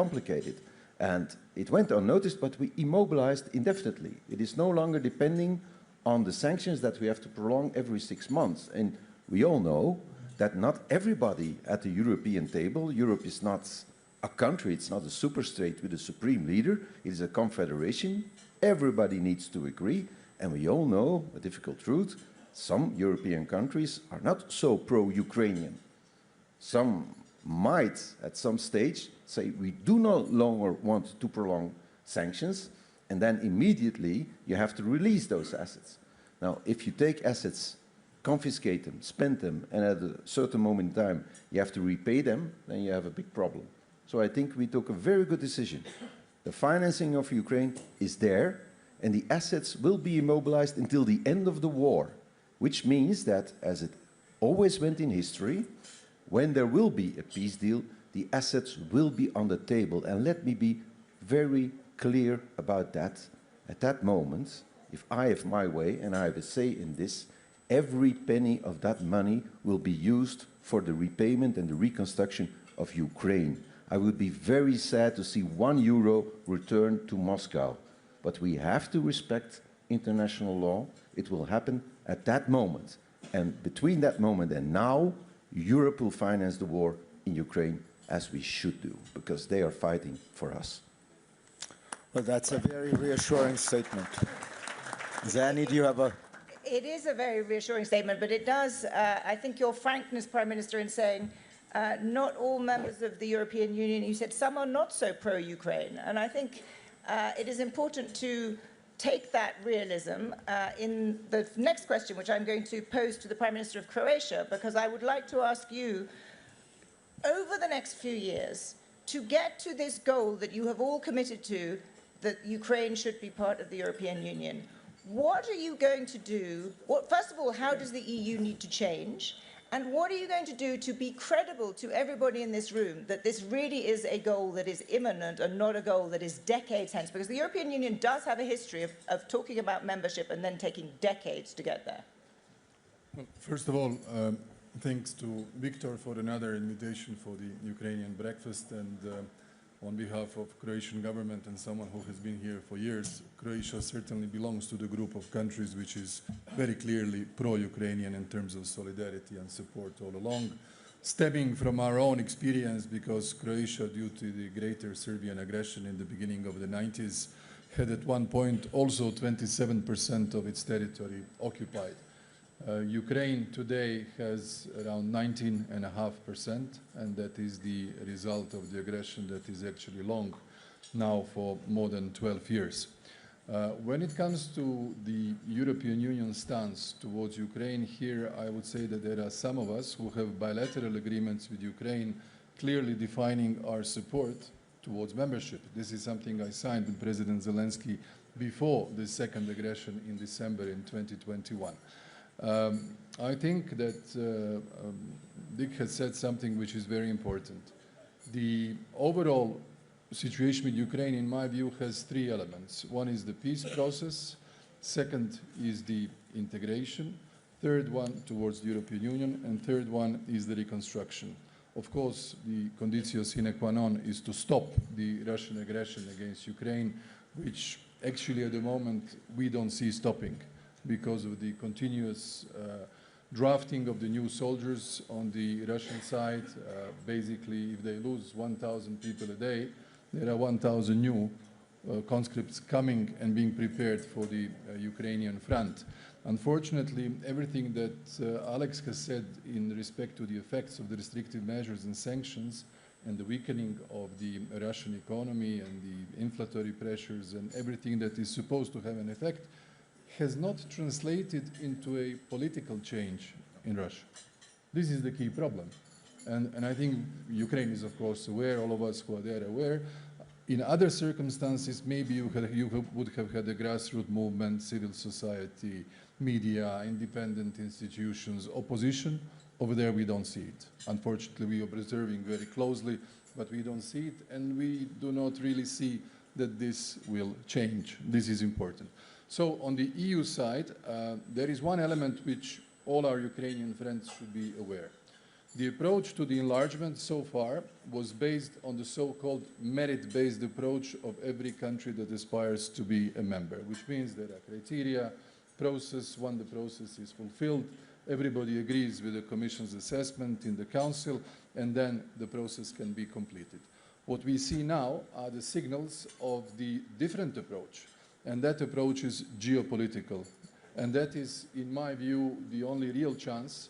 complicated. And it went unnoticed, but we immobilized indefinitely. It is no longer depending on the sanctions that we have to prolong every 6 months. And we all know that not everybody at the European table, Europe is not a country, it's not a superstate with a supreme leader, it is a confederation. Everybody needs to agree. And we all know a difficult truth, some European countries are not so pro-Ukrainian. Some might, at some stage, say we do no longer want to prolong sanctions, and then immediately you have to release those assets. Now, if you take assets, confiscate them, spend them, and at a certain moment in time you have to repay them, then you have a big problem. So I think we took a very good decision. The financing of Ukraine is there, and the assets will be immobilized until the end of the war, which means that, as it always went in history, when there will be a peace deal, the assets will be on the table. And let me be very clear about that. At that moment, if I have my way and I have a say in this, every penny of that money will be used for the repayment and the reconstruction of Ukraine. I would be very sad to see €1 returned to Moscow. But we have to respect international law. It will happen at that moment. And between that moment and now, Europe will finance the war in Ukraine as we should do, because they are fighting for us. Well, that's a very reassuring statement. Zani, do you have a... It is a very reassuring statement, but it does, I think your frankness, Prime Minister, in saying not all members of the European Union, you said some are not so pro-Ukraine. And I think it is important to take that realism in the next question, which I'm going to pose to the Prime Minister of Croatia, because I would like to ask you, over the next few years, to get to this goal that you have all committed to, that Ukraine should be part of the European Union, what are you going to do? First of all, how does the EU need to change? And what are you going to do to be credible to everybody in this room that this really is a goal that is imminent and not a goal that is decades hence? Because the European Union does have a history of talking about membership and then taking decades to get there. Well, first of all, thanks to Victor for another invitation for the Ukrainian breakfast, and on behalf of Croatian government and someone who has been here for years, Croatia certainly belongs to the group of countries which is very clearly pro-Ukrainian in terms of solidarity and support all along, stemming from our own experience, because Croatia, due to the greater Serbian aggression in the beginning of the 90s, had at one point also 27% of its territory occupied. Ukraine today has around 19.5%, and that is the result of the aggression that is actually long now for more than 12 years. When it comes to the European Union stance towards Ukraine, here I would say that there are some of us who have bilateral agreements with Ukraine clearly defining our support towards membership. This is something I signed with President Zelensky before the second aggression in December in 2021. I think that Dick has said something which is very important. The overall situation with Ukraine, in my view, has three elements. One is the peace process, second is the integration, third one towards the European Union, and third one is the reconstruction. Of course, the conditio sine qua non is to stop the Russian aggression against Ukraine, which actually at the moment we don't see stopping, because of the continuous drafting of the new soldiers on the Russian side. Basically, if they lose 1,000 people a day, there are 1,000 new conscripts coming and being prepared for the Ukrainian front. Unfortunately, everything that Alex has said in respect to the effects of the restrictive measures and sanctions and the weakening of the Russian economy and the inflationary pressures and everything that is supposed to have an effect has not translated into a political change in Russia. This is the key problem. And I think Ukraine is, of course, aware, all of us who are there are aware. In other circumstances, maybe you would have had a grassroots movement, civil society, media, independent institutions, opposition. Over there, we don't see it. Unfortunately, we are observing very closely, but we don't see it, and we do not really see that this will change. This is important. So on the EU side, there is one element which all our Ukrainian friends should be aware. The approach to the enlargement so far was based on the so-called merit-based approach of every country that aspires to be a member, which means there are criteria, process. When the process is fulfilled, everybody agrees with the Commission's assessment in the Council, and then the process can be completed. What we see now are the signals of the different approach, and that approach is geopolitical. And that is, in my view, the only real chance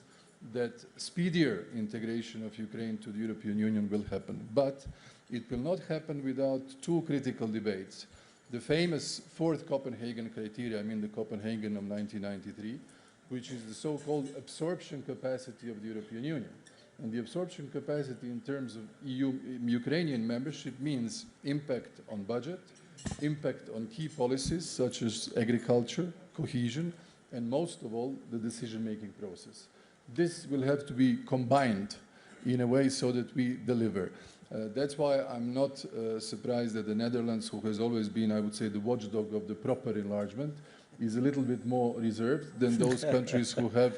that speedier integration of Ukraine to the European Union will happen. But it will not happen without two critical debates. The famous fourth Copenhagen criteria, I mean the Copenhagen of 1993, which is the so-called absorption capacity of the European Union. And the absorption capacity in terms of Ukrainian membership means impact on budget, impact on key policies such as agriculture, cohesion, and most of all, the decision-making process. This will have to be combined in a way so that we deliver. That's why I'm not surprised that the Netherlands, who has always been, I would say, the watchdog of the proper enlargement, is a little bit more reserved than those countries who have,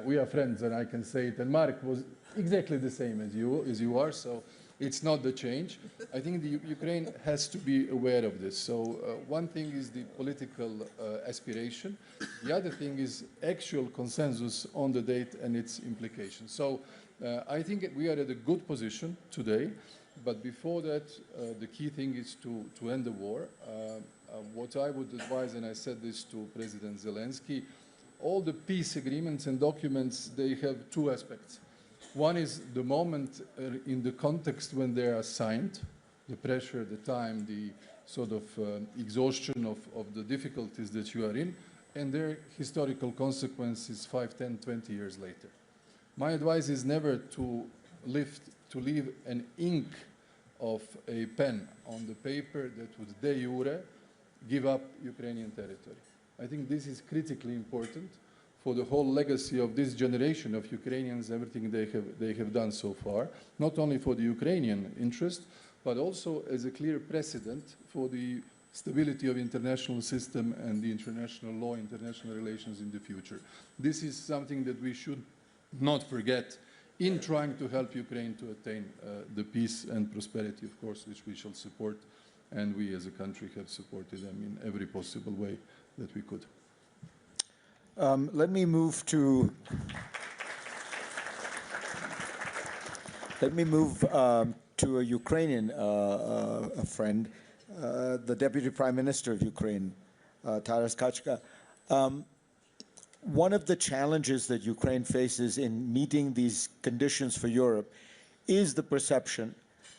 we are friends and I can say it, and Mark was exactly the same as you are, so it's not the change. I think the Ukraine has to be aware of this. So one thing is the political aspiration. The other thing is actual consensus on the date and its implications. So I think we are at a good position today, but before that, the key thing is to end the war. What I would advise, and I said this to President Zelensky, all the peace agreements and documents, they have two aspects. One is the moment in the context when they are signed, the pressure, the time, the sort of exhaustion of the difficulties that you are in, and their historical consequences 5, 10, 20 years later. My advice is never to leave an ink of a pen on the paper that would de jure give up Ukrainian territory. I think this is critically important for the whole legacy of this generation of Ukrainians, everything they have done so far, not only for the Ukrainian interest, but also as a clear precedent for the stability of international system and the international law, international relations in the future. This is something that we should not forget in trying to help Ukraine to attain the peace and prosperity, of course, which we shall support, and we as a country have supported them in every possible way that we could. Let me move to a Ukrainian friend, the Deputy Prime Minister of Ukraine, Taras Kachka. One of the challenges that Ukraine faces in meeting these conditions for Europe is the perception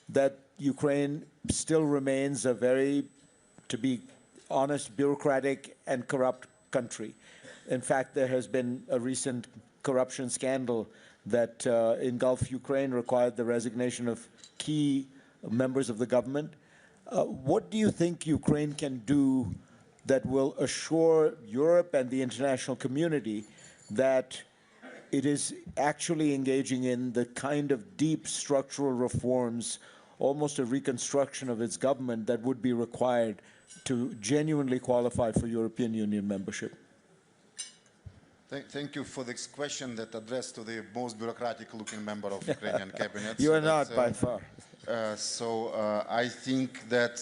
that Ukraine still remains a very, to be honest, bureaucratic and corrupt country. In fact, there has been a recent corruption scandal that engulfed Ukraine, required the resignation of key members of the government. What do you think Ukraine can do that will assure Europe and the international community that it is actually engaging in the kind of deep structural reforms, almost a reconstruction of its government, that would be required to genuinely qualify for European Union membership? Thank you for this question that addressed to the most bureaucratic-looking member of Ukrainian cabinet. You are not, by far. I think that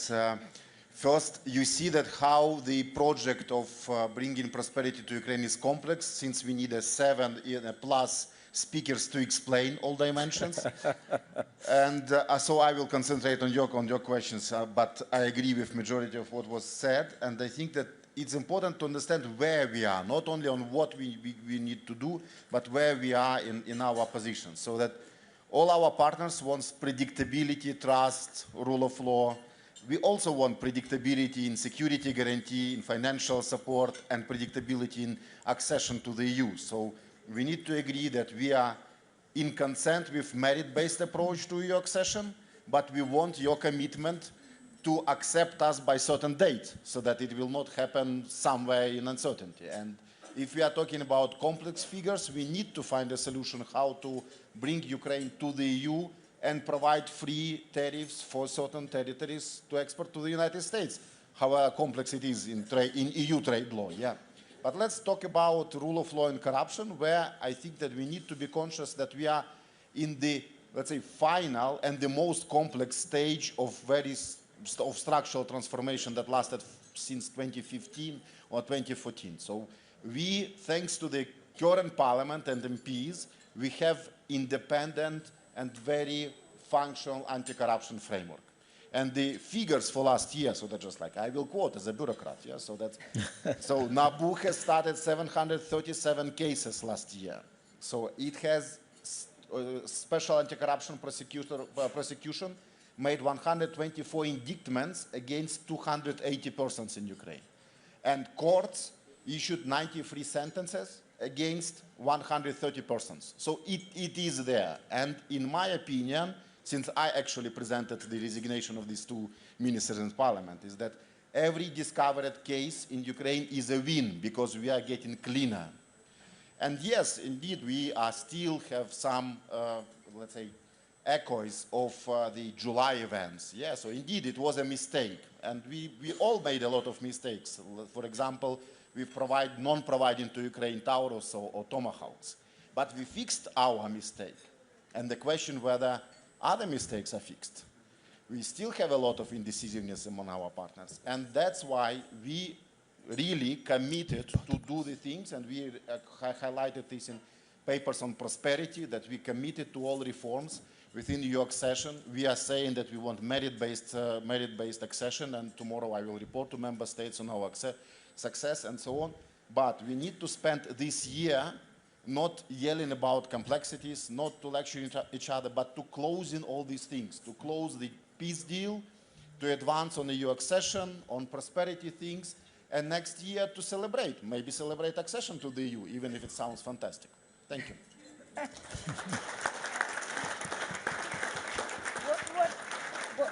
first you see that how the project of bringing prosperity to Ukraine is complex, since we need 7+ speakers to explain all dimensions. And so I will concentrate on your questions, but I agree with majority of what was said, and I think that it's important to understand where we are, not only on what we need to do, but where we are in our position, so that all our partners want predictability, trust, rule of law. We also want predictability in security guarantee, in financial support, and predictability in accession to the EU. So we need to agree that we are in consent with merit-based approach to EU accession, but we want your commitment to accept us by certain date, so that it will not happen somewhere in uncertainty. And if we are talking about complex figures, we need to find a solution how to bring Ukraine to the EU and provide free tariffs for certain territories to export to the United States, however complex it is in EU trade law. Yeah. But let's talk about rule of law and corruption, where I think that we need to be conscious that we are in the, let's say, final and the most complex stage of of structural transformation that lasted since 2015 or 2014. So we, thanks to the current parliament and MPs, we have independent and very functional anti-corruption framework. And the figures for last year, so they're just like, I will quote as a bureaucrat, yeah, so that's, so NABU has started 737 cases last year. So it has special anti-corruption prosecution made 124 indictments against 280 persons in Ukraine. And courts issued 93 sentences against 130 persons. So it is there. And in my opinion, since I actually presented the resignation of these two ministers in parliament, is that every discovered case in Ukraine is a win because we are getting cleaner. And yes, indeed, we still have some, let's say, echoes of the July events. Yeah, so indeed, it was a mistake. And we all made a lot of mistakes. For example, we non-providing to Ukraine Taurus or Tomahawks. But we fixed our mistake. And the question whether other mistakes are fixed. We still have a lot of indecisiveness among our partners. And that's why we really committed to do the things, and we highlighted this in papers on prosperity, that we committed to all reforms within the EU accession. We are saying that we want merit-based accession, and tomorrow I will report to member states on our success and so on. But we need to spend this year not yelling about complexities, not to lecture each other, but to close in all these things, to close the peace deal, to advance on the EU accession, on prosperity things, and next year to celebrate, maybe celebrate accession to the EU, even if it sounds fantastic. Thank you.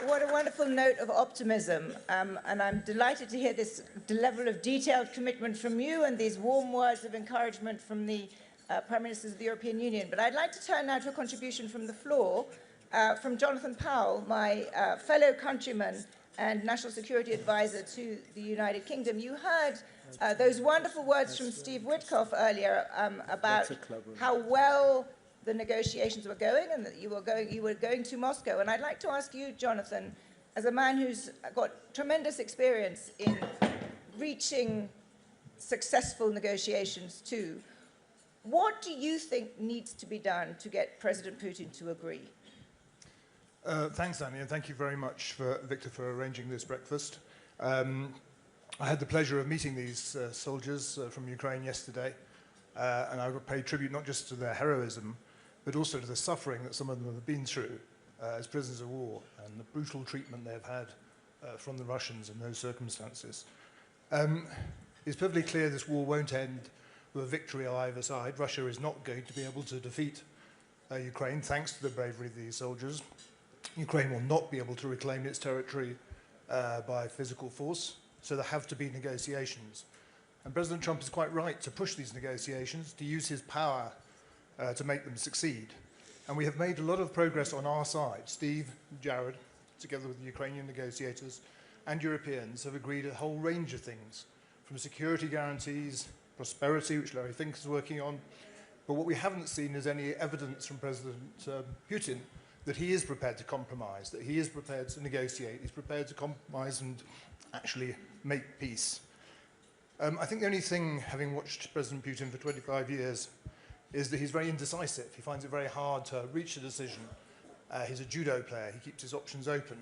What a wonderful note of optimism, and I'm delighted to hear this level of detailed commitment from you and these warm words of encouragement from the Prime Ministers of the European Union. But I'd like to turn now to a contribution from the floor, from Jonathan Powell, my fellow countryman and National Security Advisor to the United Kingdom. You heard those wonderful words from Steve Witkoff earlier about how well the negotiations were going and that you were going to Moscow. And I'd like to ask you, Jonathan, as a man who's got tremendous experience in reaching successful negotiations too, what do you think needs to be done to get President Putin to agree? Thanks, Annie, and thank you very much, Victor, for arranging this breakfast. I had the pleasure of meeting these soldiers from Ukraine yesterday, and I paid tribute not just to their heroism, but also to the suffering that some of them have been through as prisoners of war and the brutal treatment they have had from the Russians in those circumstances. It's perfectly clear this war won't end with a victory on either side. Russia is not going to be able to defeat Ukraine, thanks to the bravery of these soldiers. Ukraine will not be able to reclaim its territory by physical force, so there have to be negotiations. And President Trump is quite right to push these negotiations, to use his power to make them succeed. And we have made a lot of progress on our side. Steve and Jared, together with the Ukrainian negotiators and Europeans, have agreed a whole range of things, from security guarantees, prosperity, which Larry Fink is working on. But what we haven't seen is any evidence from President Putin that he is prepared to compromise, that he is prepared to negotiate, he's prepared to compromise and actually make peace. I think the only thing, having watched President Putin for 25 years, is that he's very indecisive. He finds it very hard to reach a decision. He's a judo player. He keeps his options open.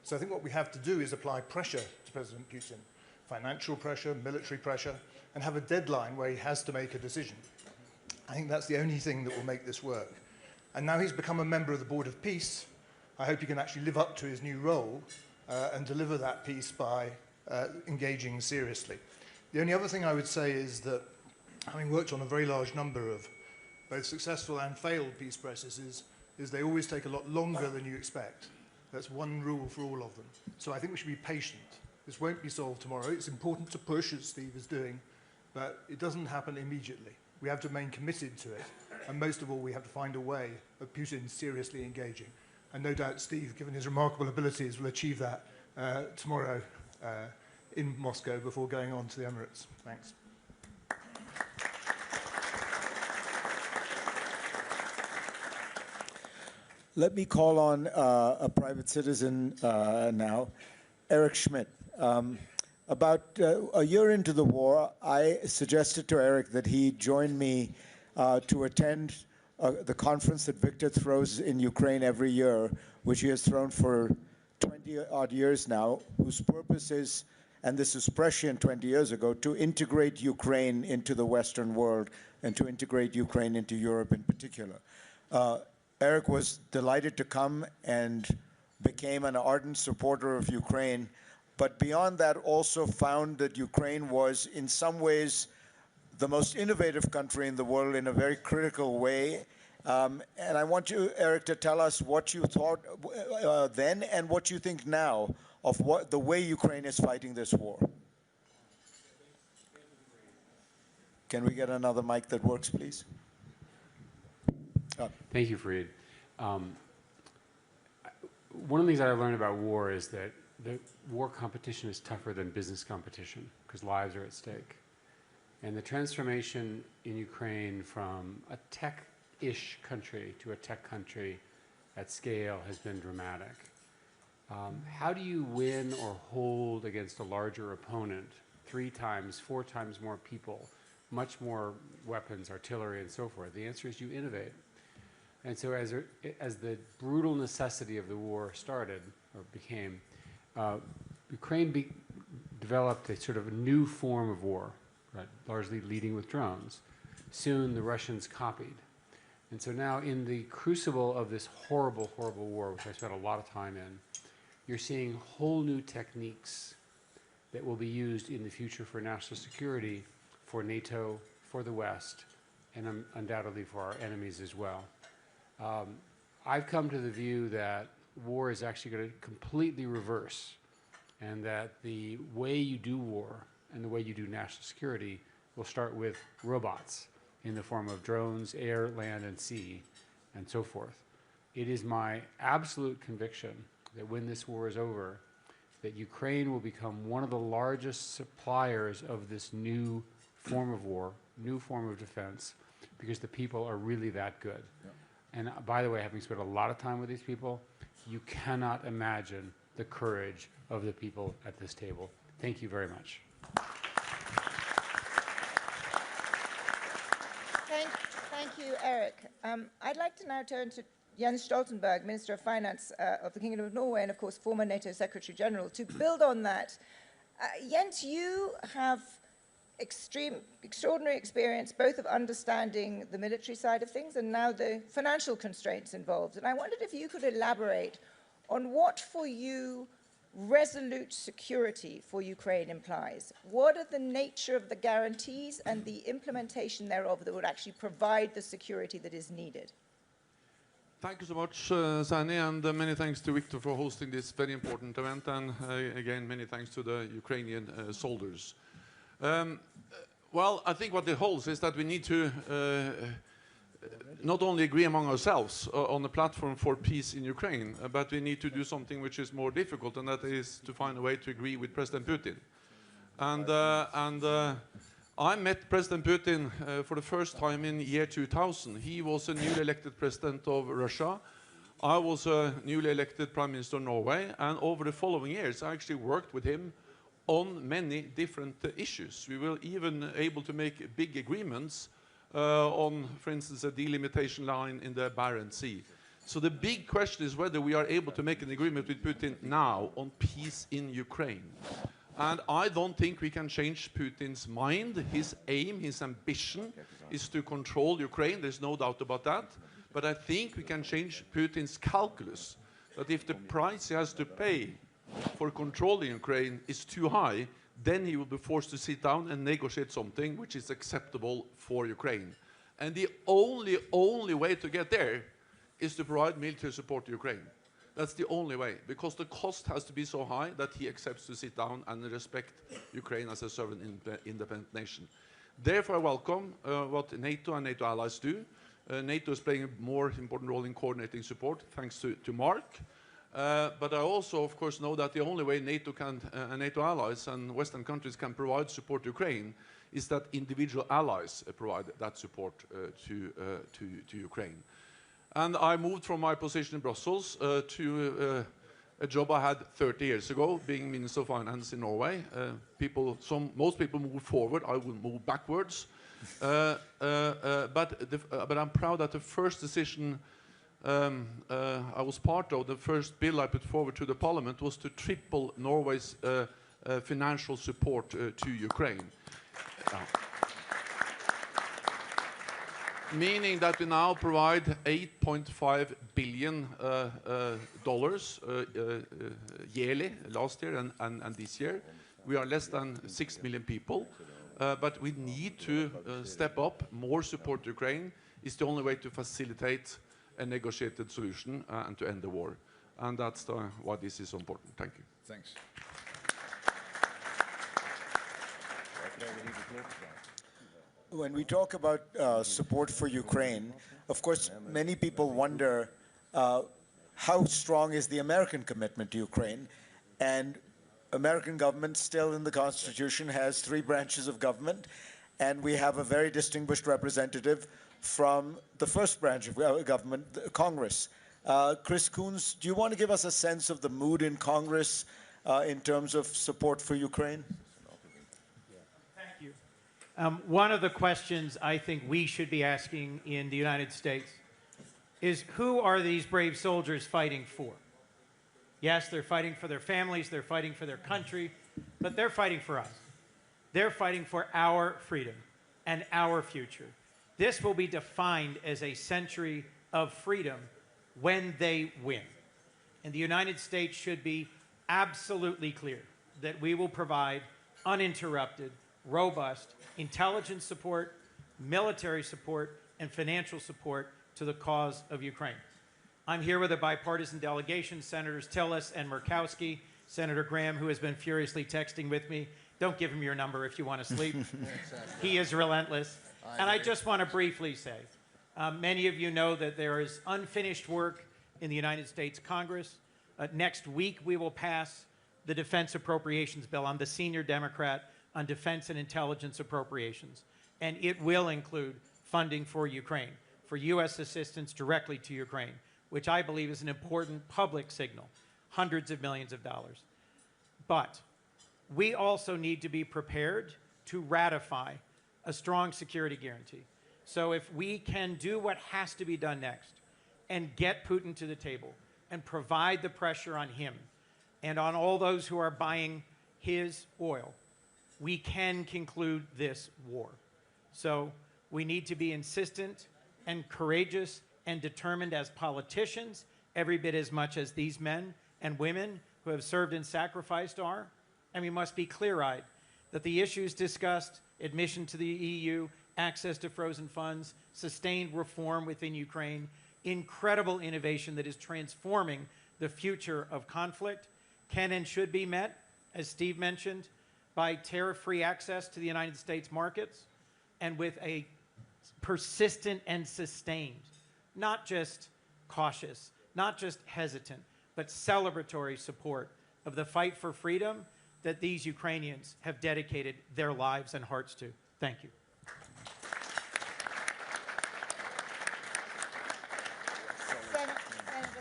So I think what we have to do is apply pressure to President Putin, financial pressure, military pressure, and have a deadline where he has to make a decision. I think that's the only thing that will make this work. And now he's become a member of the Board of Peace. I hope he can actually live up to his new role and deliver that peace by engaging seriously. The only other thing I would say is that, having worked on a very large number of both successful and failed peace processes, is they always take a lot longer than you expect. That's one rule for all of them. So I think we should be patient. This won't be solved tomorrow. It's important to push, as Steve is doing, but it doesn't happen immediately. We have to remain committed to it. And most of all, we have to find a way of Putin seriously engaging. And no doubt Steve, given his remarkable abilities, will achieve that tomorrow in Moscow before going on to the Emirates. Thanks. Let me call on a private citizen now, Eric Schmidt. About a year into the war, I suggested to Eric that he join me to attend the conference that Victor throws in Ukraine every year, which he has thrown for 20-odd years now, whose purpose is, and this is prescient 20 years ago, to integrate Ukraine into the Western world and to integrate Ukraine into Europe in particular. Eric was delighted to come and became an ardent supporter of Ukraine, but beyond that also found that Ukraine was in some ways the most innovative country in the world in a very critical way. And I want you, Eric, to tell us what you thought then and what you think now of the way Ukraine is fighting this war. Can we get another mic that works, please? Thank you, Fareed. One of the things that I learned about war is that the war competition is tougher than business competition because lives are at stake. And the transformation in Ukraine from a tech-ish country to a tech country at scale has been dramatic. How do you win or hold against a larger opponent, 3 times, 4 times more people, much more weapons, artillery, and so forth? The answer is you innovate. And so as the brutal necessity of the war started, or became, Ukraine developed a sort of a new form of war, right, largely leading with drones. Soon the Russians copied. And so now in the crucible of this horrible, horrible war, which I spent a lot of time in, you're seeing whole new techniques that will be used in the future for national security, for NATO, for the West, and undoubtedly for our enemies as well. I've come to the view that war is actually going to completely reverse, and that the way you do war and the way you do national security will start with robots in the form of drones, air, land, and sea, and so forth. It is my absolute conviction that when this war is over, that Ukraine will become one of the largest suppliers of this new form of war, new form of defense, because the people are really that good. Yeah. And by the way, having spent a lot of time with these people, you cannot imagine the courage of the people at this table. Thank you very much. Thank you, Eric. I'd like to now turn to Jens Stoltenberg, Minister of Finance of the Kingdom of Norway, and of course former NATO Secretary General. To build on that, Jens, you have extraordinary experience both of understanding the military side of things and now the financial constraints involved. And I wondered if you could elaborate on what for you resolute security for Ukraine implies. What are the nature of the guarantees and the implementation thereof that would actually provide the security that is needed? Thank you so much, Sani, and many thanks to Victor for hosting this very important event, and again, many thanks to the Ukrainian soldiers. Well, I think what it holds is that we need to not only agree among ourselves on a platform for peace in Ukraine, but we need to do something which is more difficult, and that is to find a way to agree with President Putin. And I met President Putin for the first time in year 2000. He was a newly elected president of Russia. I was a newly elected Prime Minister of Norway, and over the following years I actually worked with him on many different issues. We were even able to make big agreements on, for instance, a delimitation line in the Barents Sea. So the big question is whether we are able to make an agreement with Putin now on peace in Ukraine. And I don't think we can change Putin's mind. His aim, his ambition is to control Ukraine. There's no doubt about that. But I think we can change Putin's calculus, that if the price he has to pay for controlling Ukraine is too high, then he will be forced to sit down and negotiate something which is acceptable for Ukraine. And the only way to get there is to provide military support to Ukraine. That's the only way, because the cost has to be so high that he accepts to sit down and respect Ukraine as a sovereign independent nation. Therefore, I welcome what NATO and NATO allies do. NATO is playing a more important role in coordinating support, thanks to Mark. But I also, of course, know that the only way NATO can, NATO allies and Western countries can provide support to Ukraine is that individual allies provide that support to Ukraine. And I moved from my position in Brussels to a job I had 30 years ago, being Minister of Finance in Norway. Most people move forward, I will move backwards. But I'm proud that the first decision I was part of, the first bill I put forward to the Parliament, was to triple Norway's financial support to Ukraine. Meaning that we now provide $8.5 billion yearly, last year and this year. We are less than 6 million people, but we need to step up. More support to Ukraine is the only way to facilitate a negotiated solution and to end the war. And that's why this is so important. Thank you. Thanks. When we talk about support for Ukraine, of course, many people wonder how strong is the American commitment to Ukraine? And American government still in the Constitution has 3 branches of government, and we have a very distinguished representative from the first branch of government, Congress. Chris Coons, do you want to give us a sense of the mood in Congress in terms of support for Ukraine? One of the questions I think we should be asking in the United States is, who are these brave soldiers fighting for? Yes, they're fighting for their families, they're fighting for their country, but they're fighting for us. They're fighting for our freedom and our future. This will be defined as a century of freedom when they win. And the United States should be absolutely clear that we will provide uninterrupted, robust intelligence support, military support, and financial support to the cause of Ukraine. I'm here with a bipartisan delegation, Senators Tillis and Murkowski, Senator Graham, who has been furiously texting with me. Don't give him your number if you want to sleep. He is relentless. And I just want to briefly say, many of you know that there is unfinished work in the United States Congress. Next week, we will pass the Defense Appropriations Bill. I'm the senior Democrat on defense and intelligence appropriations. And it will include funding for Ukraine, for U.S. assistance directly to Ukraine, which I believe is an important public signal, hundreds of millions of dollars. But we also need to be prepared to ratify a strong security guarantee. So if we can do what has to be done next and get Putin to the table and provide the pressure on him and on all those who are buying his oil, we can conclude this war. So we need to be insistent and courageous and determined as politicians, every bit as much as these men and women who have served and sacrificed are. And we must be clear-eyed that the issues discussed, admission to the EU, access to frozen funds, sustained reform within Ukraine, incredible innovation that is transforming the future of conflict, can and should be met, as Steve mentioned, by tariff-free access to the United States markets, and with a persistent and sustained, not just cautious, not just hesitant, but celebratory support of the fight for freedom that these Ukrainians have dedicated their lives and hearts to. Thank you. Senator,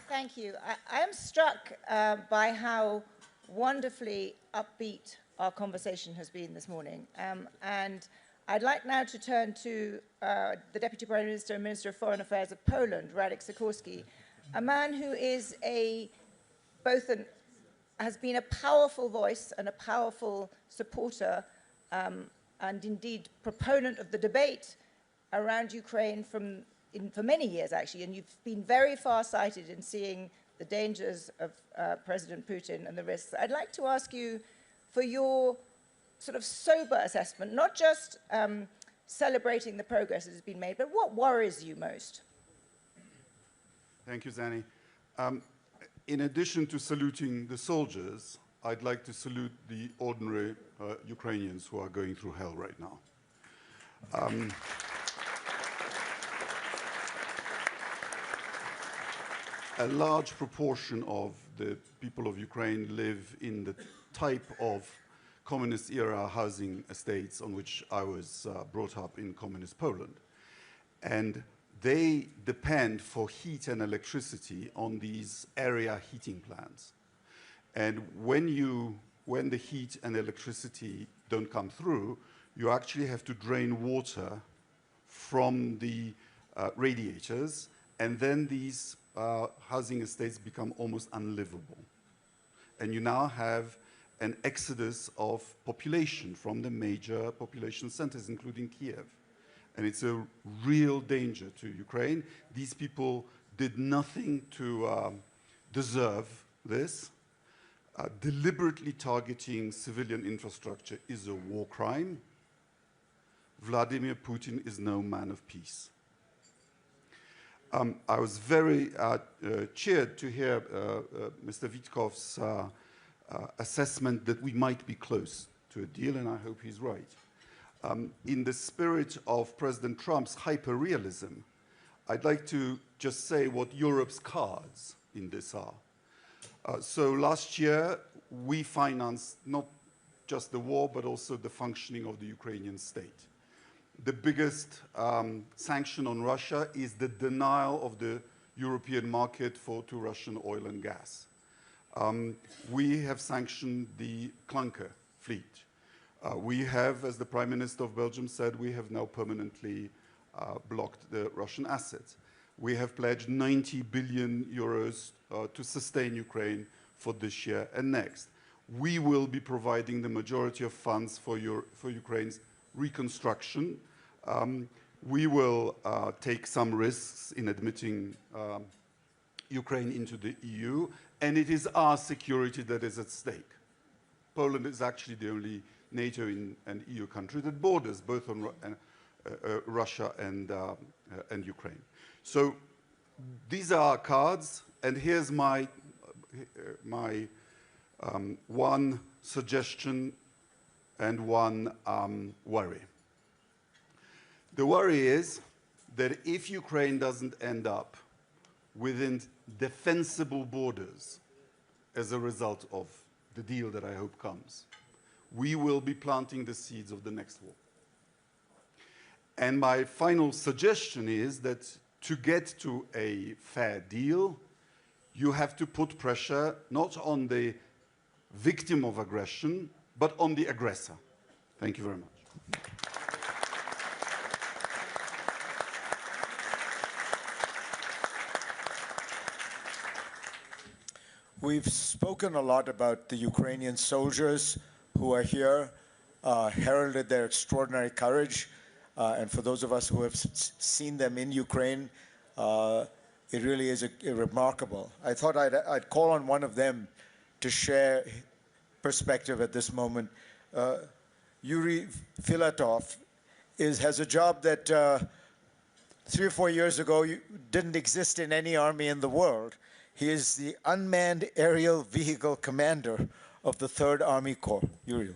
thank you. I am struck by how wonderfully upbeat our conversation has been this morning. And I'd like now to turn to the Deputy Prime Minister and Minister of Foreign Affairs of Poland, Radek Sikorski, a man who is has been a powerful voice and a powerful supporter and indeed proponent of the debate around Ukraine for many years, actually. And you've been very far-sighted in seeing the dangers of President Putin and the risks. I'd like to ask you for your sort of sober assessment, not just celebrating the progress that has been made, but what worries you most? Thank you, Zanny. In addition to saluting the soldiers, I'd like to salute the ordinary Ukrainians who are going through hell right now. A large proportion of the people of Ukraine live in the type of communist-era housing estates on which I was brought up in communist Poland. And they depend for heat and electricity on these area heating plants. And when the heat and electricity don't come through, you actually have to drain water from the radiators, and then these housing estates become almost unlivable. And you now have an exodus of population from the major population centers, including Kiev. And it's a real danger to Ukraine. These people did nothing to deserve this. Deliberately targeting civilian infrastructure is a war crime. Vladimir Putin is no man of peace. I was very cheered to hear Mr. Witkoff's assessment that we might be close to a deal, and I hope he's right. In the spirit of President Trump's hyper-realism, I'd like to just say what Europe's cards in this are. So last year, we financed not just the war, but also the functioning of the Ukrainian state. The biggest sanction on Russia is the denial of the European market to Russian oil and gas. We have sanctioned the clunker fleet. We have, as the Prime Minister of Belgium said, we have now permanently blocked the Russian assets. We have pledged 90 billion euros to sustain Ukraine for this year and next. We will be providing the majority of funds for Ukraine's reconstruction. We will take some risks in admitting Ukraine into the EU, and it is our security that is at stake. Poland is actually the only NATO and EU country that borders both on Russia and Ukraine. So these are our cards, and here's my one suggestion and one worry. The worry is that if Ukraine doesn't end up within defensible borders as a result of the deal that I hope comes, we will be planting the seeds of the next war. And my final suggestion is that to get to a fair deal, you have to put pressure not on the victim of aggression, but on the aggressor. Thank you very much. We've spoken a lot about the Ukrainian soldiers who are here, heralded their extraordinary courage. And for those of us who have seen them in Ukraine, it really is remarkable. I thought I'd call on one of them to share perspective at this moment. Yuri Filatov has a job that 3 or 4 years ago didn't exist in any army in the world. He is the unmanned aerial vehicle commander of the 3rd Army Corps. Yuri.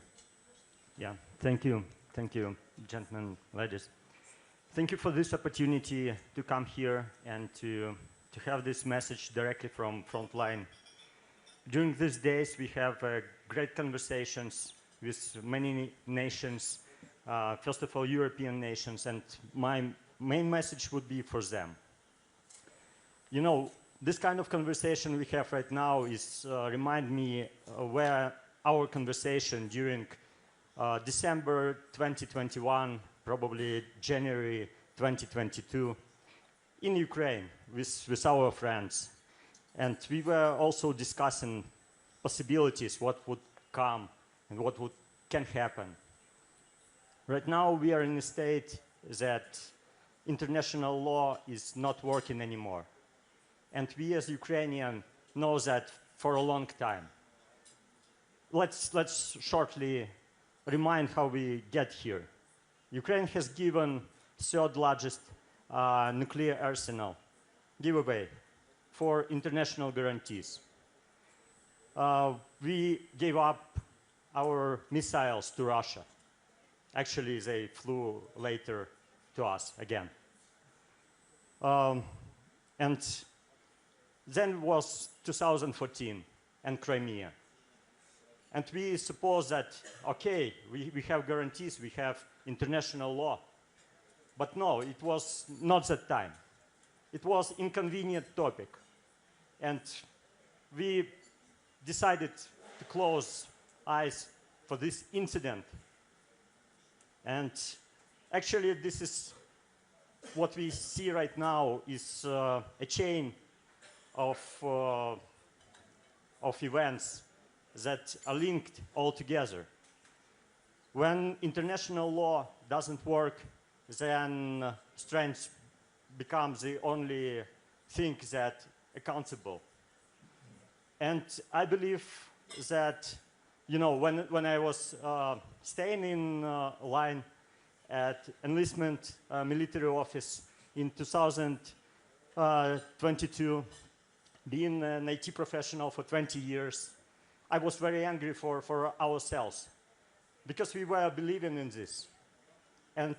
Yeah, thank you. Thank you, gentlemen, ladies. Thank you for this opportunity to come here and to have this message directly from frontline. During these days, we have great conversations with many nations, first of all, European nations, and my main message would be for them. You know, this kind of conversation we have right now is remind me where our conversation during December 2021, probably January 2022, in Ukraine with our friends. And we were also discussing possibilities, what would come and what can happen. Right now we are in a state that international law is not working anymore. And we as Ukrainians know that for a long time. Let's shortly remind how we get here. Ukraine has given 3rd largest nuclear arsenal giveaway for international guarantees. We gave up our missiles to Russia. Actually, they flew later to us again. And then was 2014 and Crimea. And we suppose that, okay, we have guarantees, we have international law. But no, it was not that time. it was inconvenient topic. And we decided to close eyes for this incident. And actually, this is what we see right now is a chain of events that are linked all together. When international law doesn't work, then strength becomes the only thing that accountable. And I believe that, you know, when I was staying in line at enlistment military office in 2022, being an IT professional for 20 years, I was very angry for ourselves because we were believing in this. And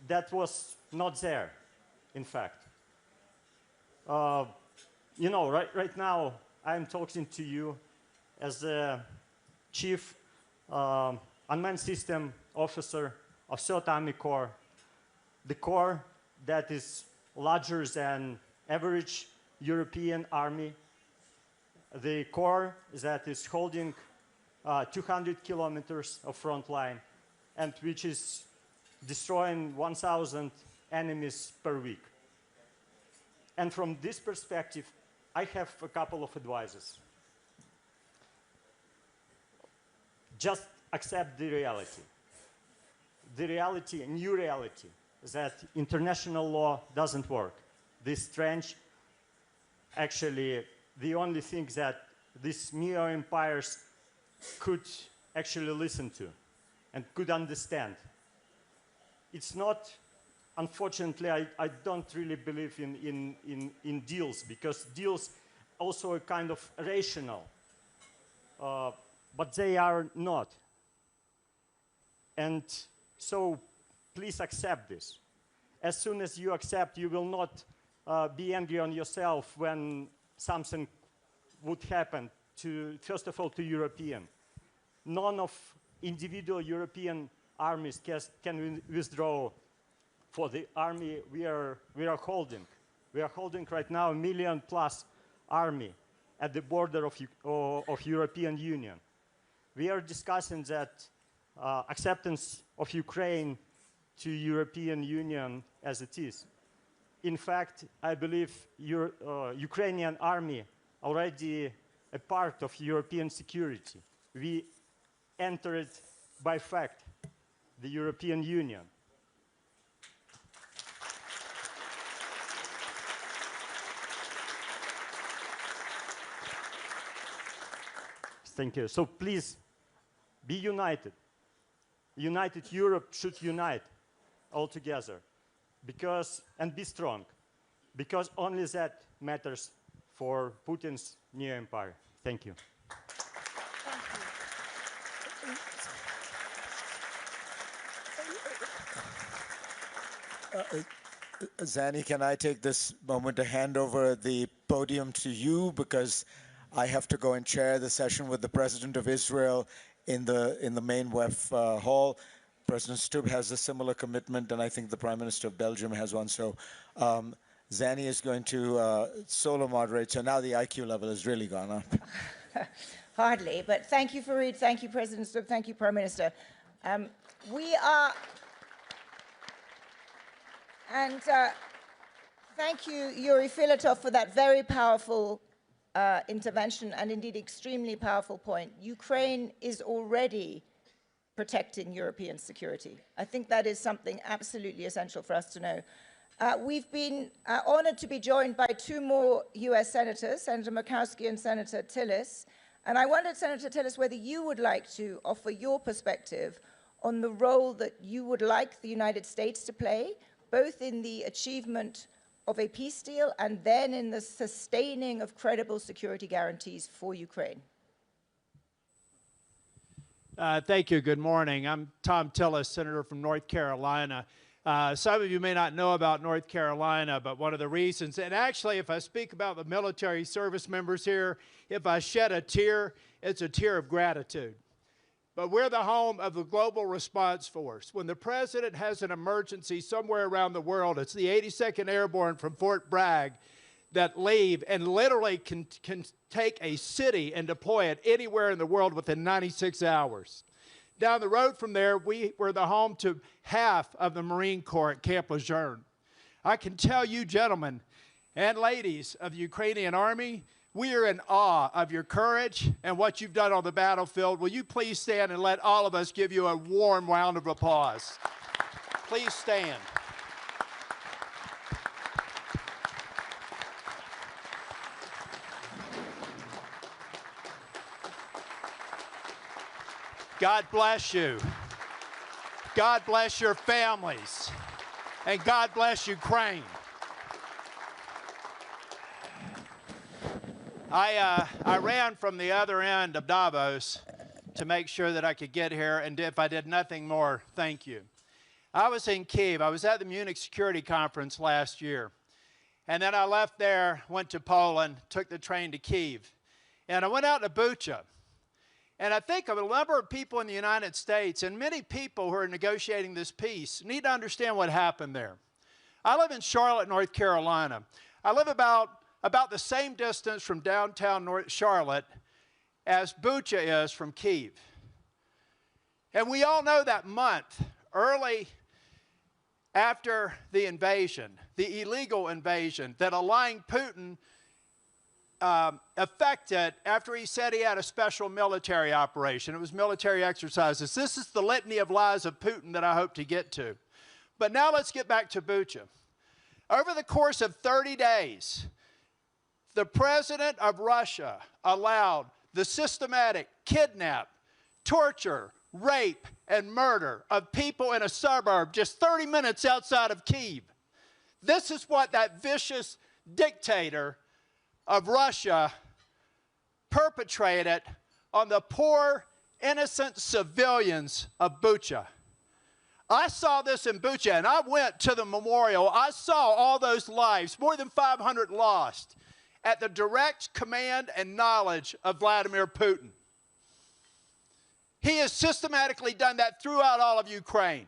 that was not there, in fact. You know, right now, I'm talking to you as the Chief Unmanned System Officer of 3rd Army Corps, the corps that is larger than average European army, the corps that is holding 200 kilometers of front line and which is destroying 1,000 enemies per week. And from this perspective, I have a couple of advices. Just accept the reality. The reality, a new reality, that international law doesn't work. This trench, actually, the only thing that these neo-empires could actually listen to and could understand. It's not, unfortunately, I don't really believe in deals, because deals also are kind of rational, but they are not. And so please accept this. As soon as you accept, you will not be angry on yourself when something would happen to, first of all, to European. None of individual European armies can withdraw for the army we are holding. We are holding right now a 1 million+ army at the border of European Union. We are discussing that acceptance of Ukraine to European Union as it is. In fact, I believe Ukrainian army already a part of European security. We entered by fact the European Union. Thank you. So please, be united. United Europe should unite all together, and be strong, because only that matters for Putin's new empire. Thank you. Zani, can I take this moment to hand over the podium to you, because I have to go and chair the session with the President of Israel in the main WEF hall. President Stubb has a similar commitment, and I think the Prime Minister of Belgium has one. So Zani is going to solo moderate. So now the IQ level has really gone up. Hardly, but thank you, Fareed. Thank you, President Stubb. Thank you, Prime Minister. Thank you, Yuri Filatov, for that very powerful intervention, and indeed extremely powerful point. Ukraine is already protecting European security. I think that is something absolutely essential for us to know. We've been honored to be joined by 2 more US senators, Senator Murkowski and Senator Tillis. And I wondered, Senator Tillis, whether you would like to offer your perspective on the role that you would like the United States to play, both in the achievement of a peace deal and then in the sustaining of credible security guarantees for Ukraine. Thank you. Good morning. I'm Tom Tillis, Senator from North Carolina. Some of you may not know about North Carolina, but one of the reasons, and actually if I speak about the military service members here, if I shed a tear, it's a tear of gratitude. but we're the home of the Global Response Force. When the president has an emergency somewhere around the world, it's the 82nd Airborne from Fort Bragg that leave and literally can take a city and deploy it anywhere in the world within 96 hours. Down the road from there, we're the home to half of the Marine Corps at Camp Lejeune. I can tell you, gentlemen and ladies of the Ukrainian Army, we are in awe of your courage and what you've done on the battlefield. Will you please stand and let all of us give you a warm round of applause? Please stand. God bless you. God bless your families. And God bless Ukraine. I ran from the other end of Davos to make sure that I could get here, and if I did nothing more, thank you. I was in Kyiv. I was at the Munich Security Conference last year. And then I left there, went to Poland, took the train to Kyiv. And I went out to Bucha. And I think of a number of people in the United States, and many people who are negotiating this peace, need to understand what happened there. I live in Charlotte, North Carolina. I live about the same distance from downtown Charlotte as Bucha is from Kyiv. And we all know that month, early after the invasion, the illegal invasion that a lying Putin effected after he said he had a special military operation. It was military exercises. This is the litany of lies of Putin that I hope to get to. But now let's get back to Bucha. Over the course of 30 days, the president of Russia allowed the systematic kidnap, torture, rape, and murder of people in a suburb just 30 minutes outside of Kyiv. This is what that vicious dictator of Russia perpetrated on the poor, innocent civilians of Bucha. I saw this in Bucha, and I went to the memorial. I saw all those lives, more than 500 lost, at the direct command and knowledge of Vladimir Putin. He has systematically done that throughout all of Ukraine.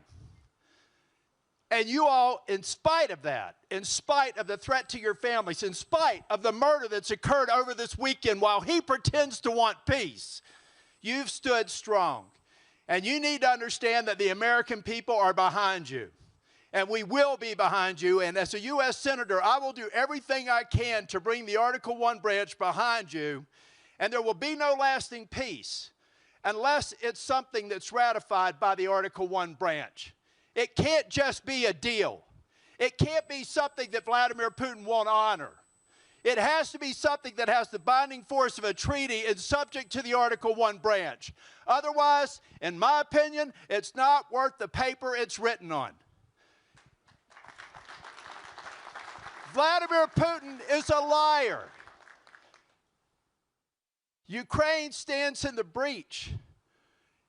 And you all, in spite of that, in spite of the threat to your families, in spite of the murder that's occurred over this weekend while he pretends to want peace, you've stood strong. And you need to understand that the American people are behind you. And we will be behind you. And as a U.S. Senator, I will do everything I can to bring the Article 1 branch behind you. And there will be no lasting peace unless it's something that's ratified by the Article 1 branch. It can't just be a deal. It can't be something that Vladimir Putin won't honor. It has to be something that has the binding force of a treaty and subject to the Article 1 branch. Otherwise, in my opinion, it's not worth the paper it's written on. Vladimir Putin is a liar. Ukraine stands in the breach.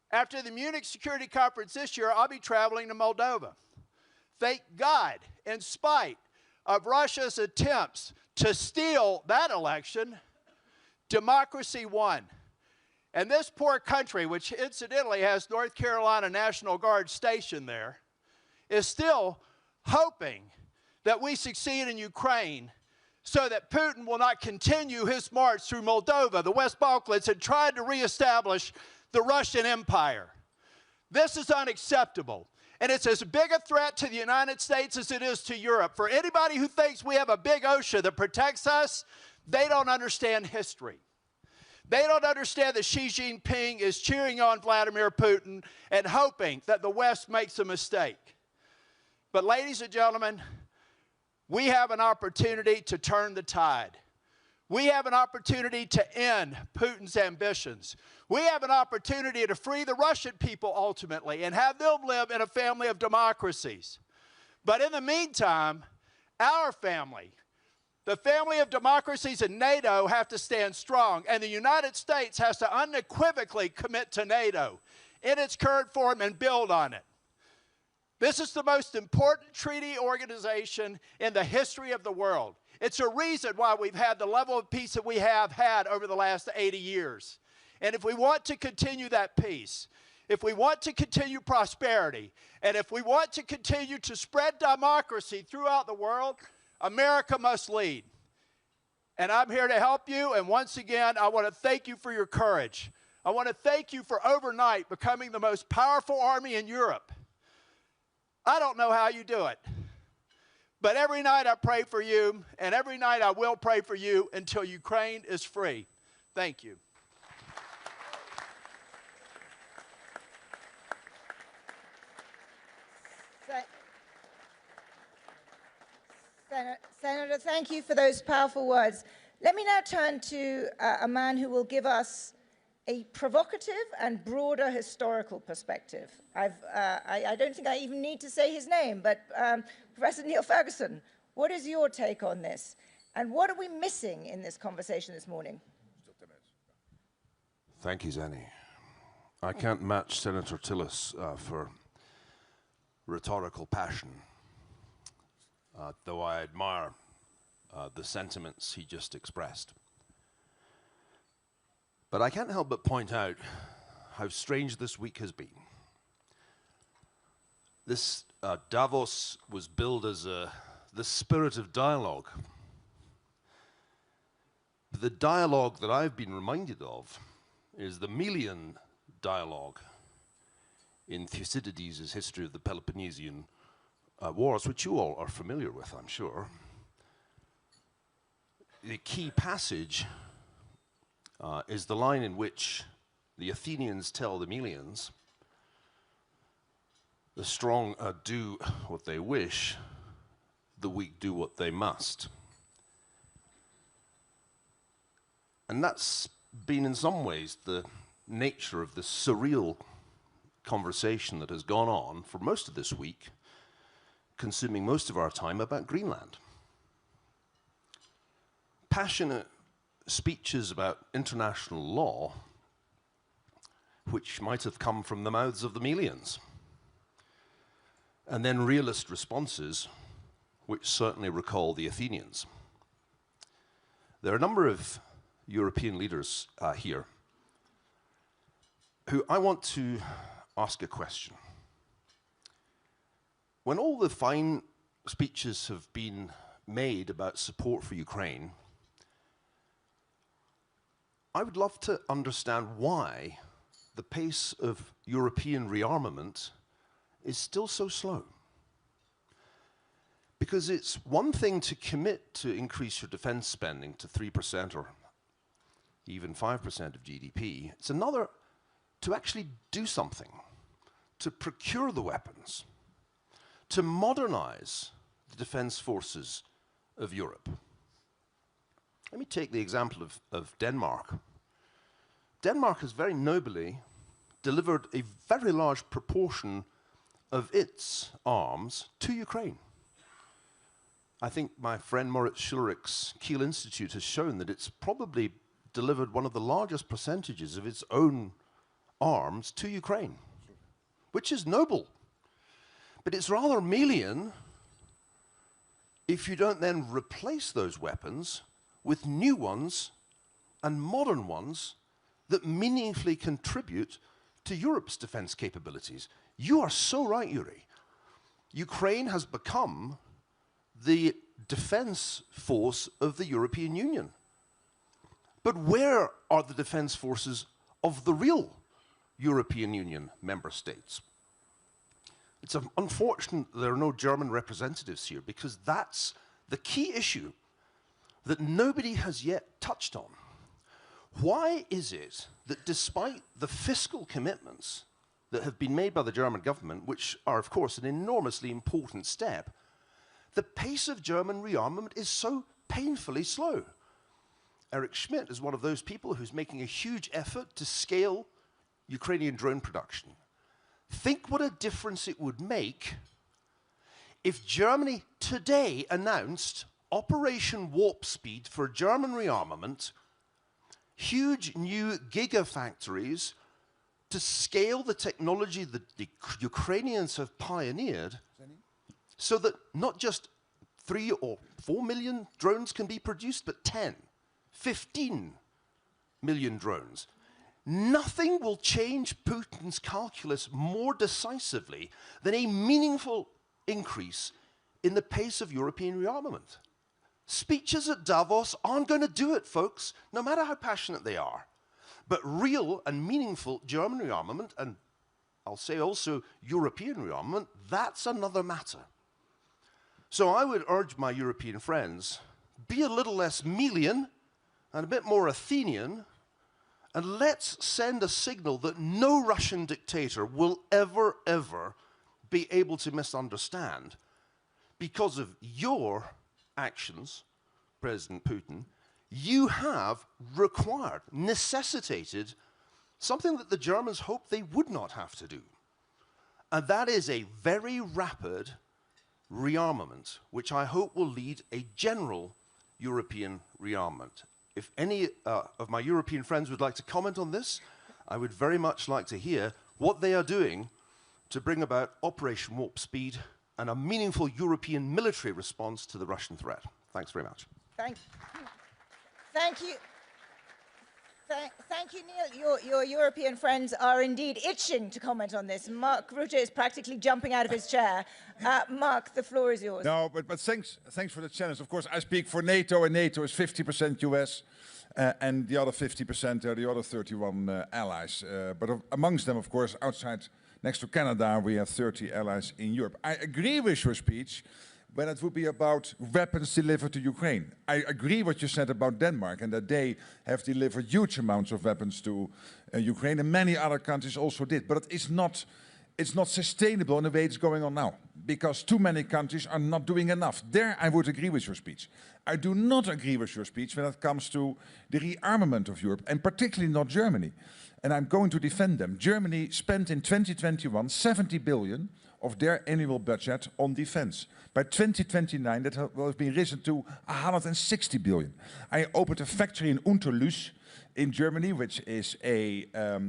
After the Munich Security Conference this year, I'll be traveling to Moldova. Thank God, in spite of Russia's attempts to steal that election, democracy won. And this poor country, which incidentally has North Carolina National Guard stationed there, is still hoping that we succeed in Ukraine so that Putin will not continue his march through Moldova, the West Balkans, and try to reestablish the Russian Empire. This is unacceptable. And it's as big a threat to the United States as it is to Europe. For anybody who thinks we have a big ocean that protects us, they don't understand history. They don't understand that Xi Jinping is cheering on Vladimir Putin and hoping that the West makes a mistake. But ladies and gentlemen, we have an opportunity to turn the tide. We have an opportunity to end Putin's ambitions. We have an opportunity to free the Russian people ultimately and have them live in a family of democracies. But in the meantime, our family, the family of democracies in NATO, have to stand strong. And the United States has to unequivocally commit to NATO in its current form and build on it. This is the most important treaty organization in the history of the world. It's a reason why we've had the level of peace that we have had over the last 80 years. And if we want to continue that peace, if we want to continue prosperity, and if we want to continue to spread democracy throughout the world, America must lead. And I'm here to help you, and once again, I want to thank you for your courage. I want to thank you for overnight becoming the most powerful army in Europe. I don't know how you do it, but every night I pray for you, and every night I will pray for you until Ukraine is free. Thank you. Senator, thank you for those powerful words. Let me now turn to a man who will give us a provocative and broader historical perspective. I don't think I even need to say his name, but Professor Neil Ferguson, what is your take on this? And what are we missing in this conversation this morning? Thank you, Zanny. I can't match Senator Tillis for rhetorical passion, though I admire the sentiments he just expressed. But I can't help but point out how strange this week has been. This Davos was billed as the spirit of dialogue. But the dialogue that I've been reminded of is the Melian dialogue in Thucydides' History of the Peloponnesian Wars, which you all are familiar with, I'm sure. The key passage is the line in which the Athenians tell the Melians, the strong do what they wish, the weak do what they must. And that's been in some ways the nature of the surreal conversation that has gone on for most of this week, consuming most of our time about Greenland. Passionate speeches about international law, which might have come from the mouths of the Melians, and then realist responses, which certainly recall the Athenians. There are a number of European leaders here who I want to ask a question. When all the fine speeches have been made about support for Ukraine, I would love to understand why the pace of European rearmament is still so slow. Because it's one thing to commit to increase your defense spending to 3% or even 5% of GDP. It's another to actually do something, to procure the weapons, to modernize the defense forces of Europe. Let me take the example of Denmark. Denmark has very nobly delivered a very large proportion of its arms to Ukraine. I think my friend Moritz Schulrich's Kiel Institute has shown that it's probably delivered one of the largest percentages of its own arms to Ukraine, which is noble. But it's rather Melian if you don't then replace those weapons with new ones and modern ones that meaningfully contribute to Europe's defense capabilities. You are so right, Yuri. Ukraine has become the defense force of the European Union. But where are the defense forces of the real European Union member states? It's unfortunate there are no German representatives here, because that's the key issue that nobody has yet touched on. Why is it that despite the fiscal commitments that have been made by the German government, which are of course an enormously important step, the pace of German rearmament is so painfully slow? Eric Schmidt is one of those people who's making a huge effort to scale Ukrainian drone production. Think what a difference it would make if Germany today announced Operation Warp Speed for German rearmament, huge new gigafactories to scale the technology that the Ukrainians have pioneered, so that not just 3 or 4 million drones can be produced, but 10, 15 million drones. Nothing will change Putin's calculus more decisively than a meaningful increase in the pace of European rearmament. Speeches at Davos aren't going to do it, folks, no matter how passionate they are. But real and meaningful German rearmament, and I'll say also European rearmament, that's another matter. So I would urge my European friends, be a little less Melian and a bit more Athenian, and let's send a signal that no Russian dictator will ever, ever be able to misunderstand because of your actions, President Putin. You have required, necessitated something that the Germans hoped they would not have to do. And that is a very rapid rearmament, which I hope will lead a general European rearmament. If any of my European friends would like to comment on this, I would very much like to hear what they are doing to bring about Operation Warp Speed and a meaningful European military response to the Russian threat. Thanks very much. Thank you. Thank you, Neil. Your European friends are indeed itching to comment on this. Mark Rutte is practically jumping out of his chair. Mark, the floor is yours. No, but thanks for the challenge. Of course, I speak for NATO, and NATO is 50% US, and the other 50% are the other 31 allies. But amongst them, of course, outside, next to Canada, we have 30 allies in Europe. I agree with your speech when it would be about weapons delivered to Ukraine. I agree what you said about Denmark, and that they have delivered huge amounts of weapons to Ukraine, and many other countries also did. But it's not sustainable in the way it's going on now, because too many countries are not doing enough. There I would agree with your speech. I do not agree with your speech when it comes to the rearmament of Europe, and particularly not Germany. And I'm going to defend them. Germany spent in 2021 70 billion of their annual budget on defense. By 2029, that will have been risen to 160 billion. I opened a factory in Unterlüß in Germany, which is a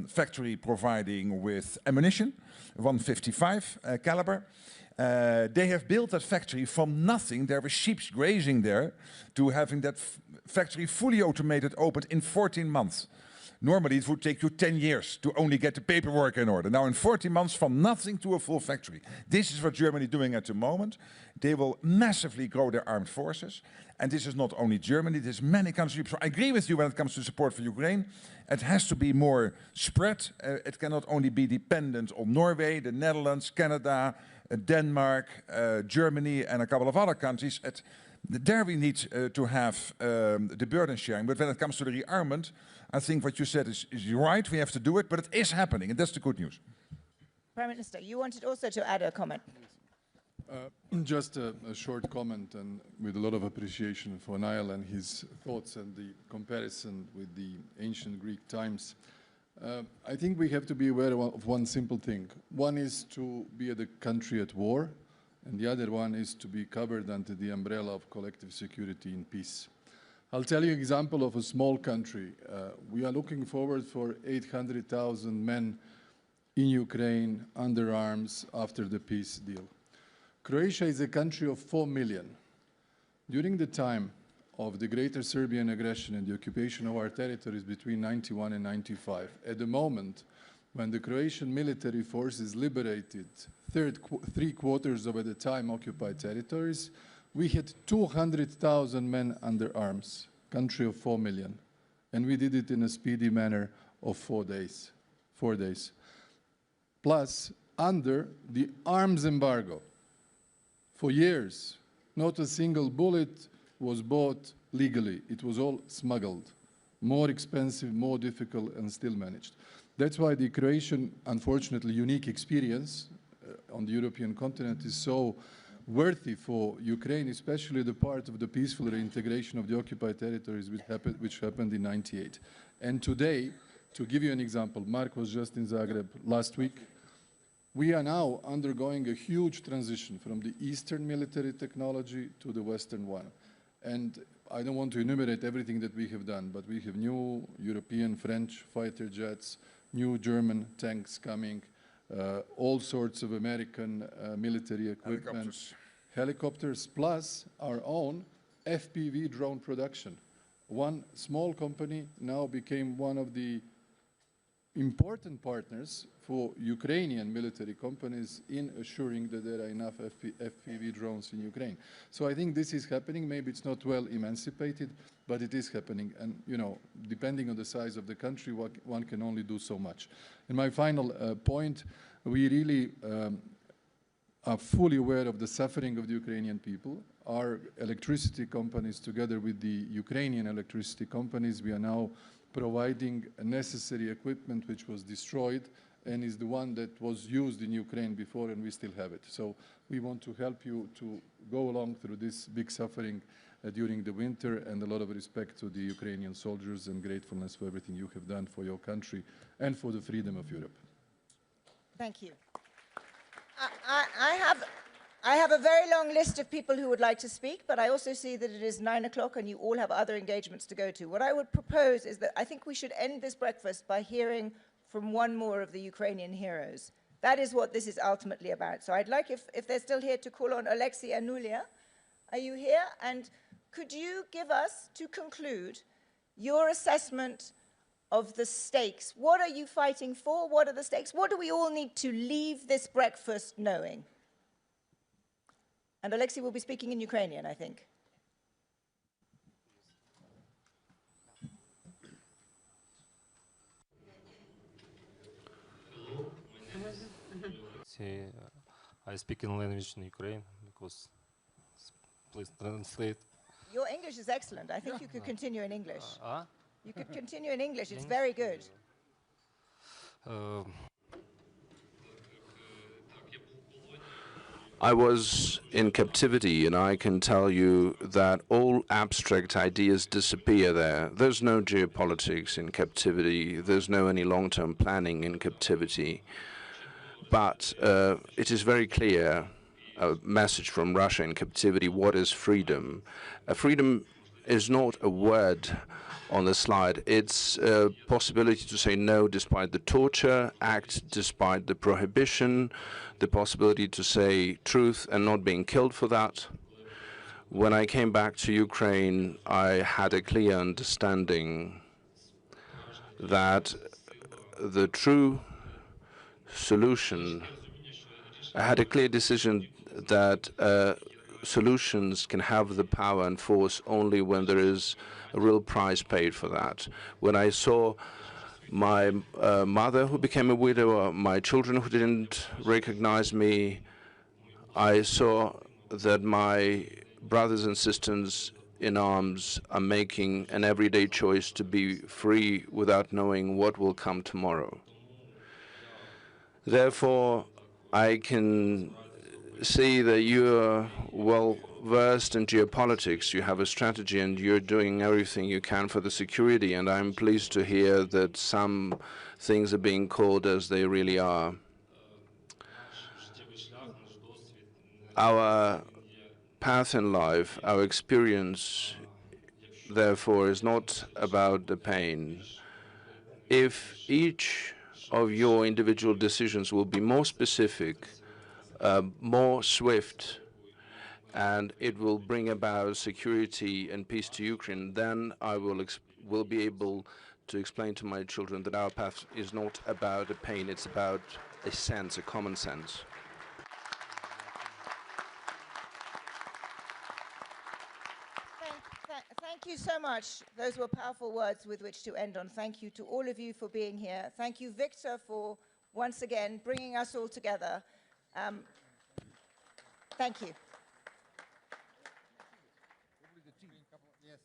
factory providing with ammunition, 155 caliber. They have built that factory from nothing. There were sheep grazing there to having that factory fully automated opened in 14 months. Normally it would take you 10 years to only get the paperwork in order. Now in 14 months from nothing to a full factory. This is what Germany is doing at the moment. They will massively grow their armed forces. And this is not only Germany, this is many countries. So I agree with you when it comes to support for Ukraine. It has to be more spread. It cannot only be dependent on Norway, the Netherlands, Canada, Denmark, Germany and a couple of other countries. There we need to have the burden sharing. But when it comes to the rearmament, I think what you said is right. We have to do it, but it is happening, and that's the good news. Prime Minister, you wanted also to add a comment. Just a short comment, and with a lot of appreciation for Niall and his thoughts and the comparison with the ancient Greek times. I think we have to be aware of one simple thing. One is to be a country at war, and the other one is to be covered under the umbrella of collective security in peace. I'll tell you an example of a small country. We are looking forward for 800,000 men in Ukraine under arms after the peace deal. Croatia is a country of 4 million. During the time of the Greater Serbian aggression and the occupation of our territories between 91 and 95, at the moment when the Croatian military forces liberated 3/4 of at the time occupied territories, we had 200,000 men under arms, country of 4 million. And we did it in a speedy manner of 4 days. 4 days. Plus, under the arms embargo. For years, not a single bullet was bought legally. It was all smuggled. More expensive, more difficult, and still managed. That's why the Croatian, unfortunately, unique experience on the European continent is so worthy for Ukraine, especially the part of the peaceful reintegration of the occupied territories which happened in '98. And today, to give you an example, Mark was just in Zagreb last week. We are now undergoing a huge transition from the Eastern military technology to the Western one. And I don't want to enumerate everything that we have done, but we have new European, French fighter jets, new German tanks coming, all sorts of American military equipment, helicopters, plus our own FPV drone production. One small company now became one of the important partners for Ukrainian military companies in assuring that there are enough FPV drones in Ukraine. So I think this is happening. Maybe it's not well emancipated, but it is happening. And, you know, depending on the size of the country, one can only do so much. And my final point, we really are fully aware of the suffering of the Ukrainian people. Our electricity companies, together with the Ukrainian electricity companies, we are now providing necessary equipment which was destroyed and is the one that was used in Ukraine before, and we still have it. So we want to help you to go along through this big suffering during the winter, and a lot of respect to the Ukrainian soldiers and gratefulness for everything you have done for your country and for the freedom of Europe. Thank you. I have a very long list of people who would like to speak, but I also see that it is 9 o'clock and you all have other engagements to go to. What I would propose is that I think we should end this breakfast by hearing from one more of the Ukrainian heroes. That is what this is ultimately about. So I'd like, if they're still here, to call on Alexei and Yulia. Are you here? And could you give us, to conclude, your assessment of the stakes? What are you fighting for? What are the stakes? What do we all need to leave this breakfast knowing? And Alexei will be speaking in Ukrainian, I think. I speak in language in Ukraine because please translate. Your English is excellent. I think you could continue in English. You could continue in English. It's very good. I was in captivity, and I can tell you that all abstract ideas disappear there. There's no geopolitics in captivity. There's no any long-term planning in captivity. But it is very clear, a message from Russia in captivity, what is freedom? Freedom is not a word on the slide. It's a possibility to say no despite the torture, act despite the prohibition, the possibility to say truth and not being killed for that. When I came back to Ukraine, I had a clear understanding that the true solution, I had a clear decision that solutions can have the power and force only when there is a real price paid for that. When I saw my mother who became a widow, my children who didn't recognize me, I saw that my brothers and sisters in arms are making an everyday choice to be free without knowing what will come tomorrow. Therefore, I can see that you're well versed in geopolitics. You have a strategy and you're doing everything you can for the security, and I'm pleased to hear that some things are being called as they really are. Our path in life, our experience, therefore, is not about the pain. If each of your individual decisions will be more specific, more swift, and it will bring about security and peace to Ukraine, then I will be able to explain to my children that our path is not about a pain, it's about a sense, a common sense. Thank you so much. Those were powerful words with which to end on. Thank you to all of you for being here. Thank you, Victor, for once again bringing us all together. Thank you. Yes.